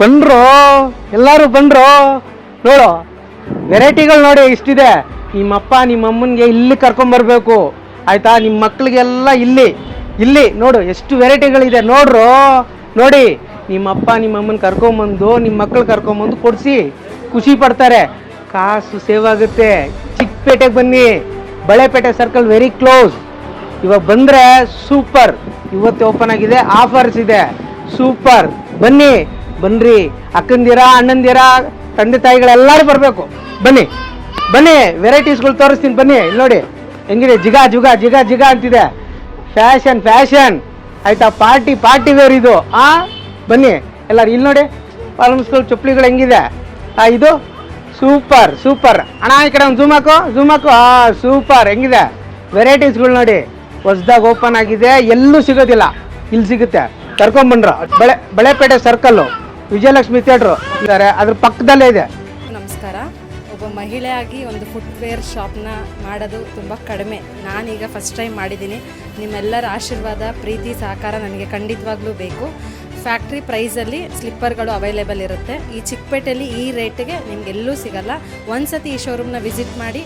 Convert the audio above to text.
ಬಂದ್ರು, ಎಲ್ಲರೂ ಬಂದ್ರು. ನೋಡು ವೆರೈಟಿಗಳು ನೋಡಿ ಇಷ್ಟಿದೆ. ನಿಮ್ಮಪ್ಪ ನಿಮ್ಮಮ್ಮನಿಗೆ ಇಲ್ಲಿ ಕರ್ಕೊಂಬರ್ಬೇಕು ಆಯ್ತಾ. ನಿಮ್ಮ ಮಕ್ಳಿಗೆಲ್ಲ ಇಲ್ಲಿ ನೋಡು ಎಷ್ಟು ವೆರೈಟಿಗಳಿದೆ ನೋಡ್ರು. ನೋಡಿ ನಿಮ್ಮಪ್ಪ ನಿಮ್ಮಮ್ಮನ ಕರ್ಕೊಂಬಂದು ನಿಮ್ಮ ಮಕ್ಳು ಕರ್ಕೊಂಬಂದು ಕೊಡಿಸಿ ಖುಷಿ ಪಡ್ತಾರೆ, ಕಾಸು ಸೇವ್ ಆಗುತ್ತೆ. ಚಿಕ್ಕಪೇಟೆಗೆ ಬನ್ನಿ, ಬಳೆಪೇಟೆ ಸರ್ಕಲ್ ವೆರಿ ಕ್ಲೋಸ್. ಇವಾಗ ಬಂದರೆ ಸೂಪರ್. ಇವತ್ತು ಓಪನ್ ಆಗಿದೆ, ಆಫರ್ಸ್ ಇದೆ, ಸೂಪರ್. ಬನ್ನಿರಿ ಅಕ್ಕಂದಿರ ಅಣ್ಣಂದಿರ ತಂದೆ ತಾಯಿಗಳೆಲ್ಲರೂ ಬರಬೇಕು. ಬನ್ನಿ ವೆರೈಟೀಸ್ಗಳು ತೋರಿಸ್ತೀನಿ. ಬನ್ನಿ ಇಲ್ಲಿ ನೋಡಿ ಹೆಂಗಿದೆ, ಜಿಗ ಅಂತಿದೆ. ಫ್ಯಾಷನ್ ಆಯ್ತಾ. ಪಾರ್ಟಿ ವೇರ್ ಇದು. ಬನ್ನಿ ಎಲ್ಲರೂ ಇಲ್ಲಿ ನೋಡಿ ಪಾಲಮ್ಸ್ಗಳು ಚಪ್ಪಲಿಗಳು ಹೆಂಗಿದೆ. ಇದು ಸೂಪರ್ ಅಣ್ಣ. ಈ ಕಡೆ ಒಂದು ಝೂಮ್ ಹಾಕು. ಸೂಪರ್ ಹೆಂಗಿದೆ ವೆರೈಟೀಸ್ಗಳು ನೋಡಿ. ಹೊಸ್ದಾಗಿ ಓಪನ್ ಆಗಿದೆ, ಎಲ್ಲೂ ಸಿಗೋದಿಲ್ಲ, ಇಲ್ಲಿ ಸಿಗುತ್ತೆ. ಕರ್ಕೊಂಬಂದ್ರ ಬಳೆಪೇಟೆ ಸರ್ಕಲ್ಲು ವಿಜಯಲಕ್ಷ್ಮಿ ಥಿಯೇಟ್ರು ಇದ್ದಾರೆ, ಅದ್ರ ಪಕ್ಕದಲ್ಲೇ ಇದೆ. ನಮಸ್ಕಾರ. ಒಬ್ಬ ಮಹಿಳೆಯಾಗಿ ಒಂದು ಫುಟ್ವೇರ್ ಶಾಪ್ನ ಮಾಡೋದು ತುಂಬ ಕಡಿಮೆ. ನಾನೀಗ ಫಸ್ಟ್ ಟೈಮ್ ಮಾಡಿದ್ದೀನಿ. ನಿಮ್ಮೆಲ್ಲರ ಆಶೀರ್ವಾದ, ಪ್ರೀತಿ, ಸಹಕಾರ ನನಗೆ ಖಂಡಿತವಾಗ್ಲೂ ಬೇಕು. ಫ್ಯಾಕ್ಟ್ರಿ ಪ್ರೈಸಲ್ಲಿ ಸ್ಲಿಪ್ಪರ್ಗಳು ಅವೈಲೇಬಲ್ ಇರುತ್ತೆ. ಈ ಚಿಕ್ಕಪೇಟೆಯಲ್ಲಿ ಈ ರೇಟಿಗೆ ನಿಮಗೆಲ್ಲೂ ಸಿಗಲ್ಲ. ಒಂದು ಸತಿ ಈ ಶೋರೂಮ್ನ ವಿಸಿಟ್ ಮಾಡಿ.